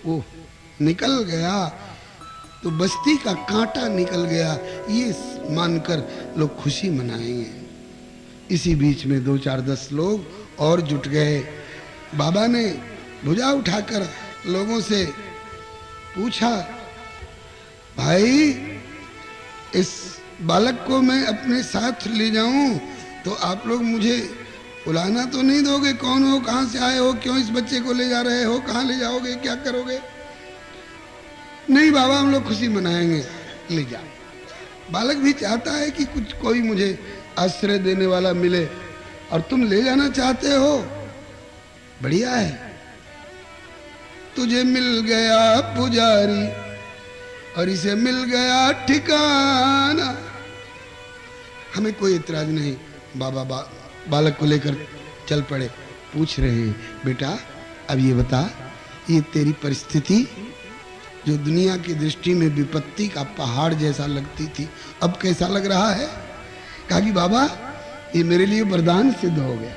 वो निकल गया, तो बस्ती का कांटा निकल गया, ये मानकर लोग खुशी मनाएंगे। इसी बीच में 2-4-10 लोग और जुट गए। बाबा ने भुजा उठाकर लोगों से पूछा, भाई इस बालक को मैं अपने साथ ले जाऊं तो आप लोग मुझे उलाना तो नहीं दोगे, कौन हो, कहां से आए हो, क्यों इस बच्चे को ले जा रहे हो, कहां ले जाओगे, क्या करोगे? नहीं बाबा हम लोग खुशी मनाएंगे, ले जाओ। बालक भी चाहता है कि कुछ कोई मुझे आश्रय देने वाला मिले, और तुम ले जाना चाहते हो, बढ़िया है, तुझे मिल गया पुजारी और इसे मिल गया ठिकाना। हमें कोई इतराज नहीं। बाबा बालक को लेकर चल पड़े। पूछ रहे हैं, बेटा अब ये बता, ये तेरी परिस्थिति जो दुनिया की दृष्टि में विपत्ति का पहाड़ जैसा लगती थी, अब कैसा लग रहा है? कहा कि बाबा ये मेरे लिए वरदान सिद्ध हो गया।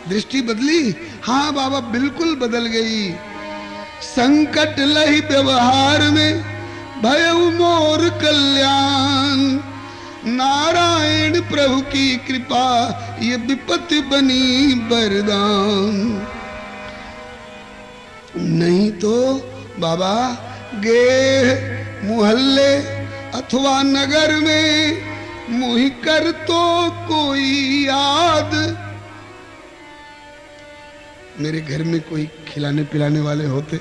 दृष्टि बदली? हाँ बाबा बिल्कुल बदल गई। संकट लही व्यवहार में भयउ मोर कल्याण, नारायण प्रभु की कृपा ये विपत्ति बनी वरदान। नहीं तो बाबा गे मोहल्ले अथवा नगर में मुहि कर तो कोई याद। मेरे घर में कोई खिलाने पिलाने वाले होते,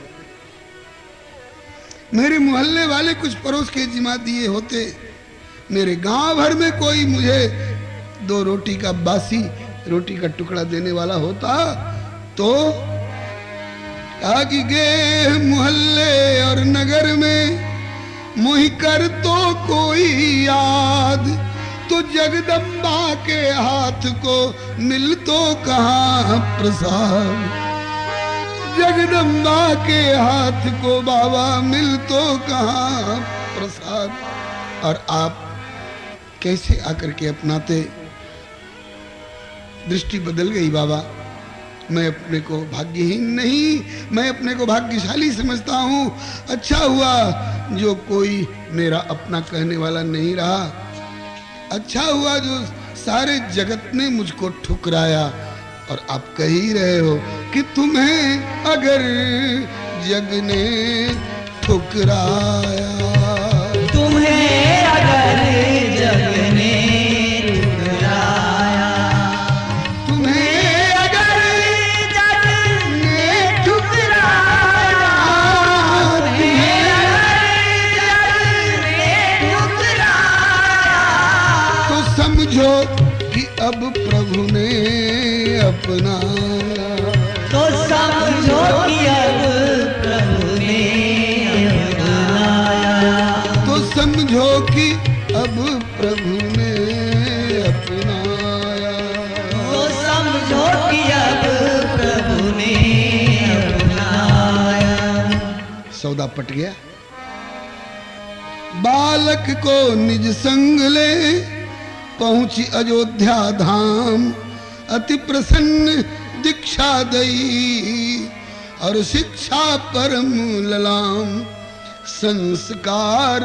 मेरे मोहल्ले वाले कुछ परोस के जिमा दिए होते, मेरे गांव भर में कोई मुझे 2 रोटी का बासी रोटी का टुकड़ा देने वाला होता तो आगे गे मोहल्ले और नगर में मुहि कर तो कोई याद, तो जगदम्बा के हाथ को मिल तो कहाँ प्रसाद। जगदम्बा के हाथ को बाबा मिल तो कहाँ प्रसाद। और आप कैसे आकर के अपनाते? दृष्टि बदल गई बाबा। मैं अपने को भाग्यहीन नहीं, मैं अपने को भाग्यशाली समझता हूँ। अच्छा हुआ जो कोई मेरा अपना कहने वाला नहीं रहा। अच्छा हुआ जो सारे जगत ने मुझको ठुकराया। और आप कह ही रहे हो कि तुम्हें अगर जग ने ठुकराया, तुम्हें अगर जग ने ठुकराया, तुम्हें अगर जग ने ठुकराया, तुम्हें अगर जग ने ठुकराया, तो समझो कि अब प्रभु ने अपनाया। तो समझो कि अब प्रभु ने अपनाया, तो समझो कि अब प्रभु ने अपनाया। तो समझो कि अब प्रभु ने अपनाया। सौदा पट गया। बालक को निज संग ले पहुंची अयोध्या धाम, अति प्रसन्न दीक्षा दई और शिक्षा परम ललाम। संस्कार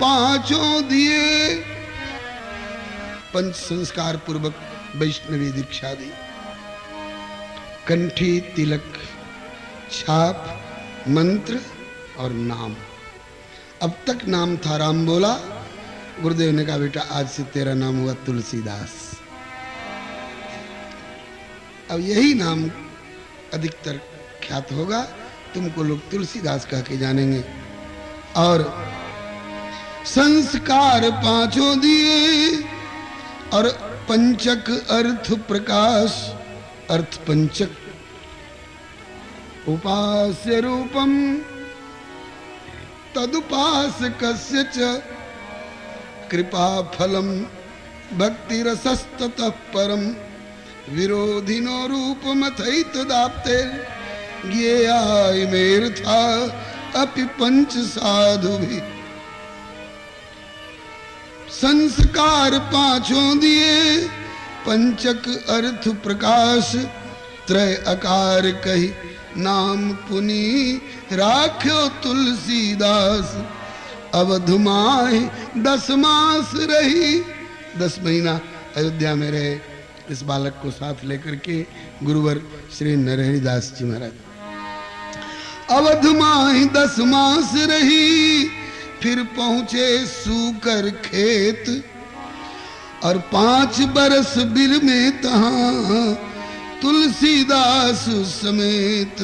5 दिए, पंच संस्कार पूर्वक वैष्णवी दीक्षा दी। कंठी तिलक, छाप, मंत्र और नाम। अब तक नाम था राम बोला। गुरुदेव ने कहा बेटा आज से तेरा नाम हुआ तुलसीदास। अब यही नाम अधिकतर ख्यात होगा, तुमको लोग तुलसीदास कह के जानेंगे। और संस्कार 5 दिए और पंचक अर्थ प्रकाश। अर्थ पंचक, उपास्य रूपम तदुपासकस्य च कृपा फलम भक्ति रसस्ततः परम। विरोधिनो रूपमथैत दाप्ते ज्ञेयाय मेरथा अपि पंच साधु भी। संस्कार 5 दिए, पंचक अर्थ प्रकाश, त्रय अकार कही नाम पुनी राख्यो तुलसीदास। अवध माहि 10 मास रही। 10 महीना अयोध्या में रहे इस बालक को साथ लेकर के गुरुवर श्री नरहरिदास जी महाराज। अवध माहि 10 मास रही, फिर पहुंचे सूकर खेत और 5 बरस बिर में तहां तुलसीदास समेत।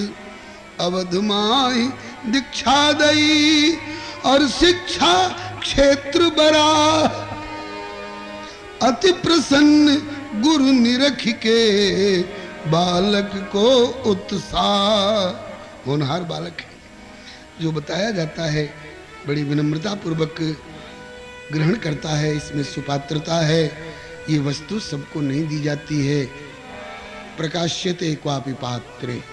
अवध माहि दीक्षा दई और शिक्षा क्षेत्र बरा। अति प्रसन्न गुरु निरख के बालक को उत्साह होनहार बालक है। जो बताया जाता है बड़ी विनम्रता पूर्वक ग्रहण करता है, इसमें सुपात्रता है। ये वस्तु सबको नहीं दी जाती है। प्रकाश्यते क्वापि पात्रे,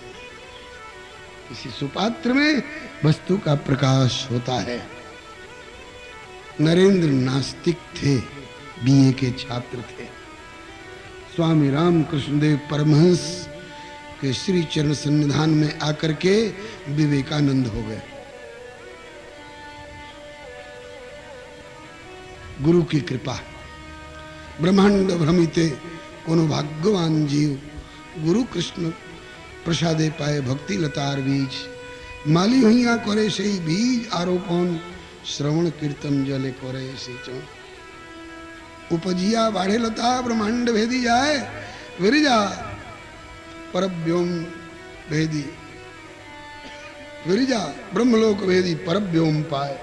किसी सुपात्र में वस्तु का प्रकाश होता है। नरेंद्र नास्तिक थे, बीए के छात्र थे। स्वामी रामकृष्ण देव परमहंस के श्री चरण सन्निधान में आकर के विवेकानंद हो गए। गुरु की कृपा, ब्रह्मांड भ्रमिते कोनो भाग्यवान जीव, गुरु कृष्ण प्रसादे पाए भक्ति लतार बीज, माली हुइया करे सही बीज आरोपण, श्रवण कीर्तन जले करे सींचो। उपजिया बाढ़े लता ब्रह्मांड भेदी जाए, विरजा परव्योम भेदी, विरजा ब्रह्मलोक भेदी परव्योम पाए।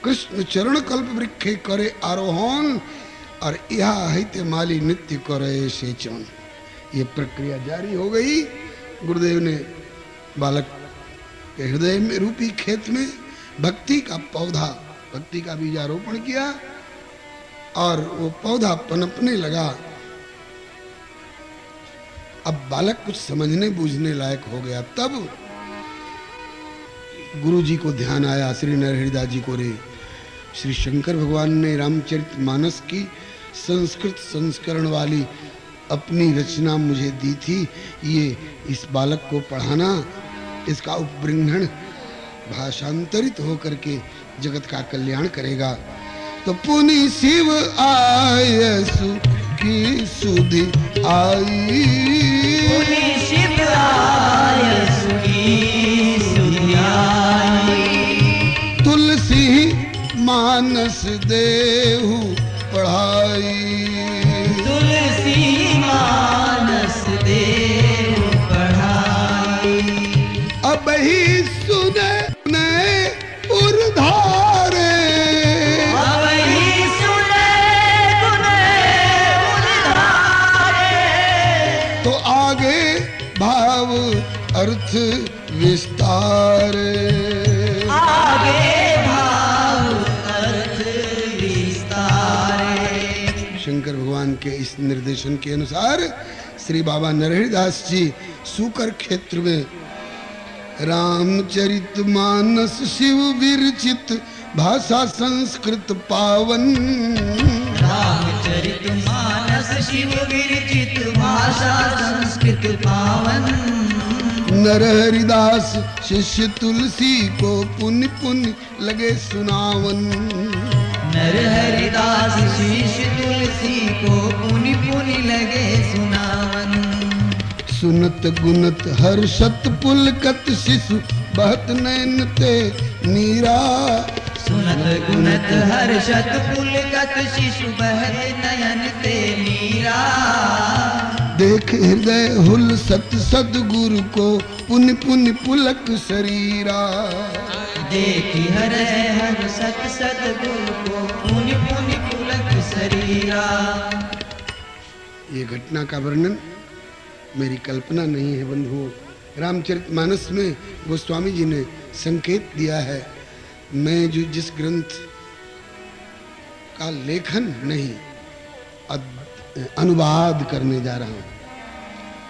कृष्ण चरण कल्प वृक्षे करे आरोहण, और यह हित माली नित्य करे सेचन। ये प्रक्रिया जारी हो गई। गुरुदेव ने बालक के हृदय में रूपी खेत में भक्ति का पौधा, भक्ति का बीजारोपण किया और वो पौधा पनपने लगा। अब बालक कुछ समझने बूझने लायक हो गया। तब गुरु जी को ध्यान आया, श्री नरहरिदास जी को रे, श्री शंकर भगवान ने रामचरितमानस की संस्कृत संस्करण वाली अपनी रचना मुझे दी थी। ये इस बालक को पढ़ाना, इसका उपबृंहण भाषांतरित होकर के जगत का कल्याण करेगा। तो पुनि शिव आयसु की सुधि आई, पुनि शिव आयसु की सुधि आई, तुलसी मानस देहु पढ़ाई, तुलसी मानस देहु पढ़ाई। अब ही सुने नए उर्धारे, अब ही सुने उर्धारे, तो आगे भाव अर्थ विस्तार, आगे भाव अर्थ विस्तार। शंकर भगवान के इस निर्देशन के अनुसार श्री बाबा नरहरिदास जी सूकर क्षेत्र में रामचरितमानस शिव विरचित भाषा संस्कृत पावन, रामचरितमानस शिव विरचित भाषा संस्कृत पावन, नरहरिदास शिष्य तुलसी को पुण्य पुण्य लगे सुनावन, नरहरिदास शिष्य तुलसी को पुनि पुनि लगे सुनावन। सुनत गुनत हर्षत पुलकत शिशु बहत नैन ते नीरा, सुनत गुनत हर्षत पुलकत शिशु बहत नयन ते मीरा, देख हृदय हुल सत सदगुरु को पुण्य पुण्य पुलक शरीरा, देखी हृदय हर्षत सद्गुरु को पुनि पुनि पुलक शरीरा। ये घटना का वर्णन मेरी कल्पना नहीं है बंधुओं, रामचरितमानस में गोस्वामी जी ने संकेत दिया है। मैं जो जिस ग्रंथ का लेखन नहीं अनुवाद करने जा रहा हूं,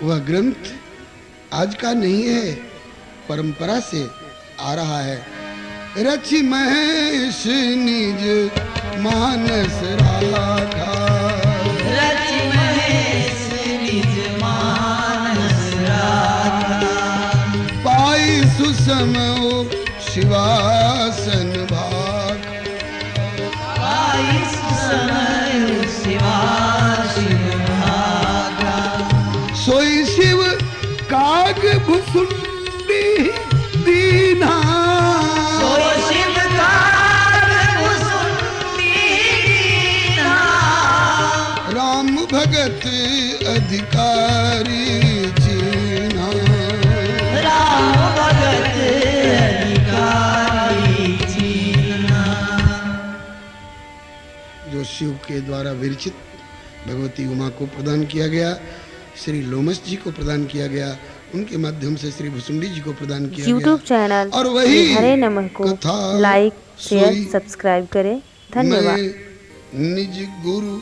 वह ग्रंथ आज का नहीं है, परंपरा से आ रहा है। रचि महेश निज मानस राखा, रचि महेश निज मानस राखा, पाई सुसमो शिवासन भाग, पाई सुसमय शिवासन भागा, सोई शिव काग भुसुंडी दीना, सोई शिव काग भुसुंडी दीना, राम भगत अधिकारी चीना, राम भगत अधिकारी चीना। जो शिव के द्वारा विरचित भगवती उमा को प्रदान किया गया, श्री लोमस जी को प्रदान किया गया, उनके माध्यम से श्री भुसुंडी जी को प्रदान किया यूट्यूब गया। चैनल और श्री वही हरे नमः को कथा लाइक शेयर सोई सब्सक्राइब करें। धन्यवाद। मैं निज गुरु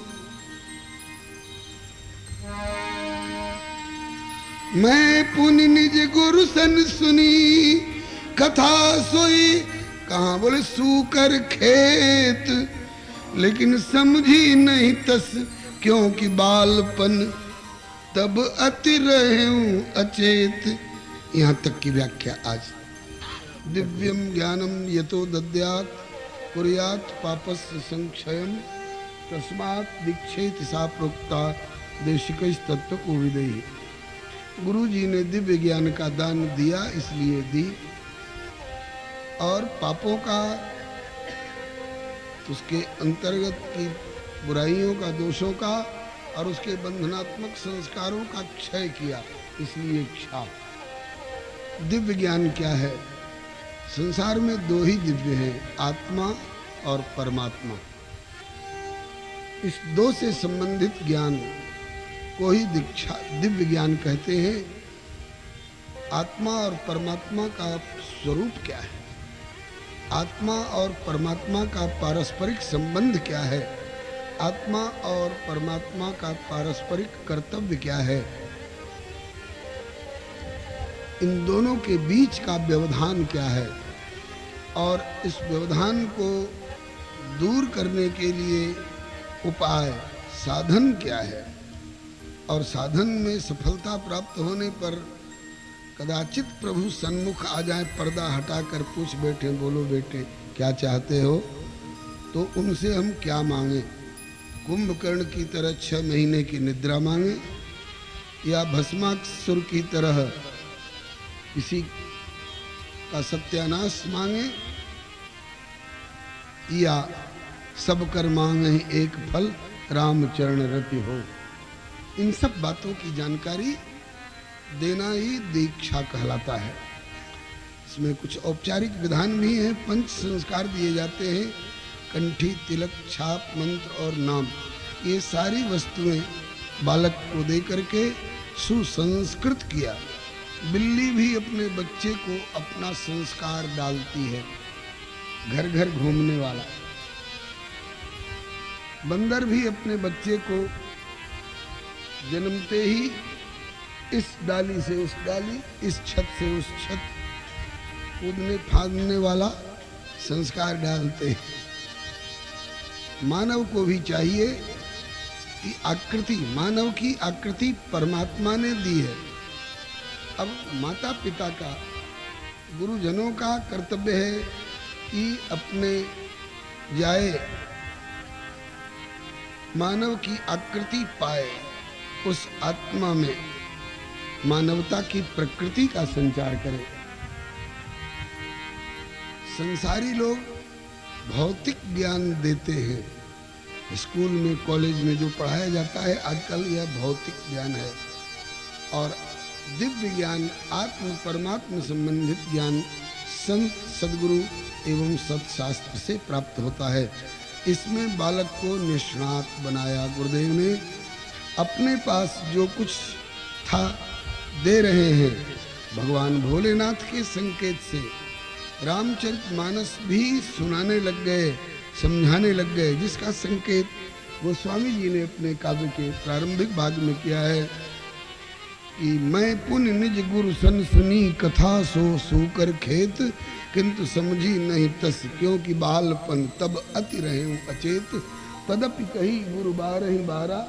मैं पुनि निज गुरु सन सुनी कथा सोई। कहाँ बोले सूकर खेत, लेकिन समझी नहीं तस क्योंकि बालपन तब अति रहूं अचेत। यहाँ तक की व्याख्या आज। दिव्यम ज्ञानम यतो दद्यात् कुर्यात् पापस्य संक्षयम तस्मात् दीक्षेत सा प्रोक्ता देशिकैः तत्व को विदेहि। गुरु जी ने दिव्य ज्ञान का दान दिया इसलिए दी, और पापों का, उसके अंतर्गत की बुराइयों का, दोषों का और उसके बंधनात्मक संस्कारों का क्षय किया इसलिए क्षा। दिव्य ज्ञान क्या है? संसार में दो ही दिव्य हैं, आत्मा और परमात्मा। इस दो से संबंधित ज्ञान को ही दीक्षा दिव्य ज्ञान कहते हैं। आत्मा और परमात्मा का स्वरूप क्या है? आत्मा और परमात्मा का पारस्परिक संबंध क्या है? आत्मा और परमात्मा का पारस्परिक कर्तव्य क्या है? इन दोनों के बीच का व्यवधान क्या है? और इस व्यवधान को दूर करने के लिए उपाय, साधन क्या है? और साधन में सफलता प्राप्त होने पर कदाचित प्रभु सन्मुख आ जाए, पर्दा हटाकर पूछ बैठे, बोलो बेटे क्या चाहते हो? तो उनसे हम क्या मांगे? कुंभकर्ण की तरह 6 महीने की निद्रा मांगे, या भस्मासुर की तरह किसी का सत्यानाश मांगे, या सब कर मांगे एक फल राम चरण रति हो? इन सब बातों की जानकारी देना ही दीक्षा कहलाता है। इसमें कुछ औपचारिक विधान भी हैं। पंच संस्कार दिए जाते हैं, कंठी, तिलक, छाप, मंत्र और नाम। ये सारी वस्तुएं बालक को दे करके सुसंस्कृत किया। बिल्ली भी अपने बच्चे को अपना संस्कार डालती है, घर घर घूमने वाला। बंदर भी अपने बच्चे को जन्मते ही इस डाली से उस डाली, इस छत से उस छत कूदने फांदने वाला संस्कार डालते हैं। मानव को भी चाहिए कि आकृति, मानव की आकृति परमात्मा ने दी है। अब माता पिता का, गुरुजनों का कर्तव्य है कि अपने जाए मानव की आकृति पाए, उस आत्मा में मानवता की प्रकृति का संचार करें। संसारी लोग भौतिक ज्ञान देते हैं। स्कूल में, कॉलेज में जो पढ़ाया जाता है आजकल, यह भौतिक ज्ञान है। और दिव्य ज्ञान, आत्म परमात्मा संबंधित ज्ञान संत, सदगुरु एवं सत्शास्त्र से प्राप्त होता है। इसमें बालक को निष्णात बनाया गुरुदेव ने। अपने पास जो कुछ था दे रहे हैं, भगवान भोलेनाथ के संकेत से रामचरितमानस भी सुनाने लग गए, समझाने लग गए, जिसका संकेत गोस्वामी जी ने अपने काव्य के प्रारंभिक भाग में किया है कि मैं पुण्य निज गुरु सन सुनी कथा सो सूकर खेत, किंतु समझी नहीं तस क्योंकि बालपन तब अति रहे अचेत। तदपि कही गुरु 12 12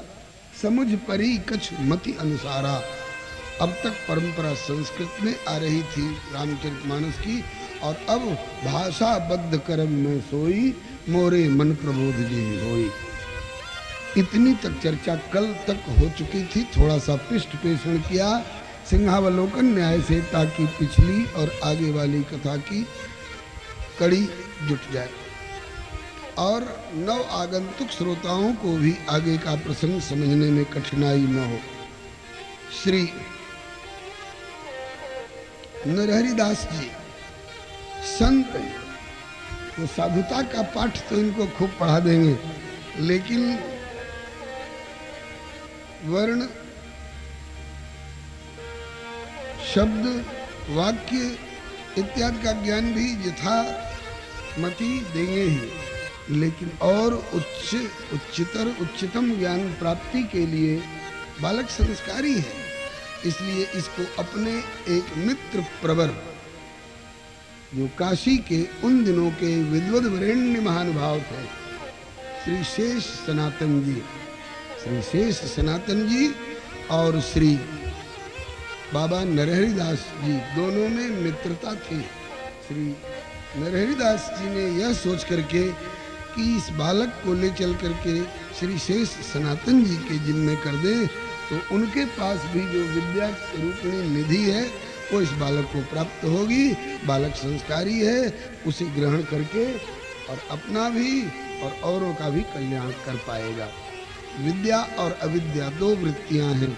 समुझ परी कछ मति अनुसारा। अब तक परंपरा संस्कृत में आ रही थी रामचरितमानस की, और अब भाषा बद्ध कर्म में सोई मोरे मन प्रबोध जी होई। इतनी तक चर्चा कल तक हो चुकी थी। थोड़ा सा पृष्ठ पेषण किया सिंहावलोकन न्याय से, ताकि पिछली और आगे वाली कथा की कड़ी जुट जाए और नव आगंतुक श्रोताओं को भी आगे का प्रसंग समझने में कठिनाई न हो। श्री नरहरिदास जी संत हैं, वो साधुता का पाठ तो इनको खूब पढ़ा देंगे, लेकिन वर्ण शब्द वाक्य इत्यादि का ज्ञान भी यथामति देंगे ही, लेकिन और उच्चतम ज्ञान प्राप्ति के लिए बालक संस्कारी है। इसलिए इसको अपने एक मित्र प्रवर, जो काशी के उन दिनों के विद्वद वरेण्य महानुभाव थे, श्री शेष सनातन जी और श्री बाबा नरहरिदास जी, दोनों में मित्रता थी। श्री नरहरिदास जी ने यह सोच करके कि इस बालक को ले चल करके श्री शेष सनातन जी के जिम्मे कर दें, तो उनके पास भी जो विद्या रूपिणी निधि है वो इस बालक को प्राप्त होगी। बालक संस्कारी है, उसे ग्रहण करके और अपना भी और औरों का भी कल्याण कर पाएगा। विद्या और अविद्या दो वृत्तियां हैं।